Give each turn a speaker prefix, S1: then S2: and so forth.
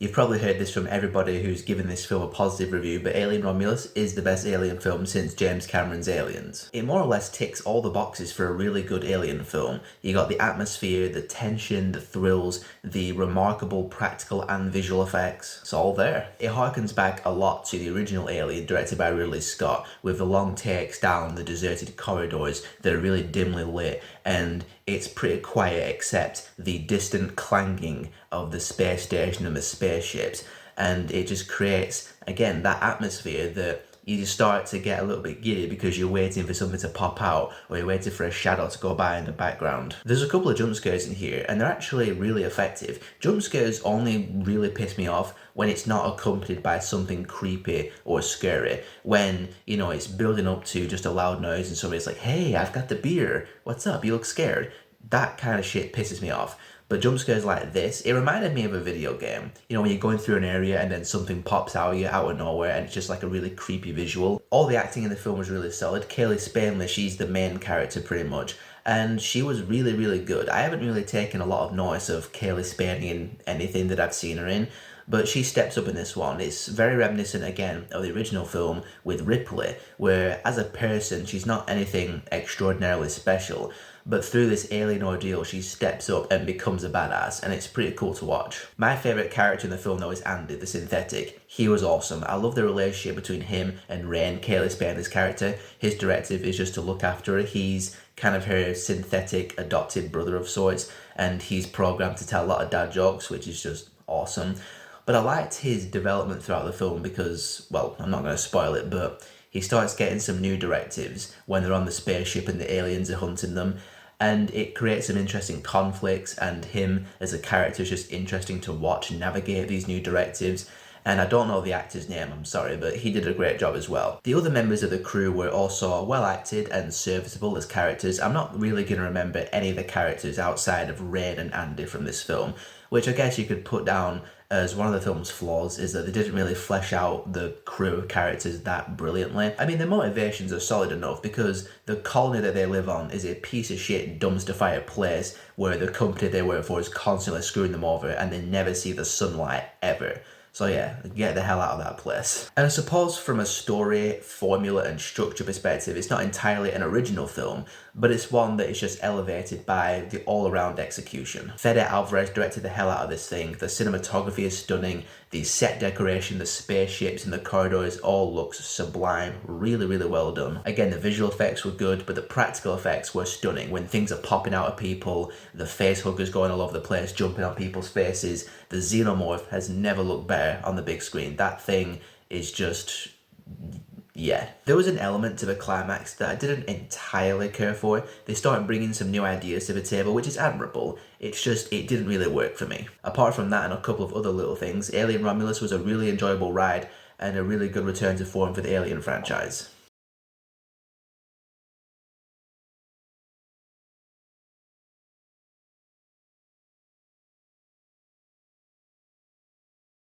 S1: You've probably heard this from everybody who's given this film a positive review, but Alien Romulus is the best Alien film since James Cameron's Aliens. It more or less ticks all the boxes for a really good Alien film. You got the atmosphere, the tension, the thrills, the remarkable practical and visual effects. It's all there. It harkens back a lot to the original Alien directed by Ridley Scott, with the long takes down the deserted corridors that are really dimly lit, and it's pretty quiet except the distant clanging of the space station and the spaceships, and it just creates, again, that atmosphere that you just start to get a little bit giddy because you're waiting for something to pop out or you're waiting for a shadow to go by in the background. There's a couple of jump scares in here and they're actually really effective. Jump scares only really piss me off when it's not accompanied by something creepy or scary. When, you know, it's building up to just a loud noise and somebody's like, hey, I've got the beer. What's up? You look scared. That kind of shit pisses me off. But jump scares like this, it reminded me of a video game. You know, when you're going through an area and then something pops out of you out of nowhere and it's just like a really creepy visual. All the acting in the film was really solid. Kaylee Spanley, she's the main character pretty much. And she was really, really good. I haven't really taken a lot of notice of Kaylee Spanley in anything that I've seen her in, but she steps up in this one. It's very reminiscent again of the original film with Ripley, where as a person, she's not anything extraordinarily special, but through this alien ordeal, she steps up and becomes a badass, and it's pretty cool to watch. My favourite character in the film, though, is Andy, the synthetic. He was awesome. I love the relationship between him and Rain, Kaylee Spanley's character. His directive is just to look after her. He's kind of her synthetic adopted brother of sorts, and he's programmed to tell a lot of dad jokes, which is just awesome. But I liked his development throughout the film because, well, I'm not going to spoil it, but he starts getting some new directives when they're on the spaceship and the aliens are hunting them, and it creates some interesting conflicts, and him as a character is just interesting to watch navigate these new directives. And I don't know the actor's name, I'm sorry, but he did a great job as well. The other members of the crew were also well acted and serviceable as characters. I'm not really going to remember any of the characters outside of Rain and Andy from this film, which I guess you could put down as one of the film's flaws, is that they didn't really flesh out the crew of characters that brilliantly. I mean, their motivations are solid enough because the colony that they live on is a piece of shit dumpster fire place where the company they work for is constantly screwing them over and they never see the sunlight ever. So yeah, get the hell out of that place. And I suppose from a story, formula and structure perspective, it's not entirely an original film, but it's one that is just elevated by the all-around execution. Fede Alvarez directed the hell out of this thing. The cinematography is stunning. The set decoration, the spaceships and the corridors all looks sublime. Really, really well done. Again, the visual effects were good, but the practical effects were stunning. When things are popping out of people, the face huggers going all over the place, jumping on people's faces. The xenomorph has never looked better on the big screen. That thing is just, yeah. There was an element to the climax that I didn't entirely care for. They started bringing some new ideas to the table, which is admirable. It's just, it didn't really work for me. Apart from that and a couple of other little things, Alien Romulus was a really enjoyable ride and a really good return to form for the Alien franchise.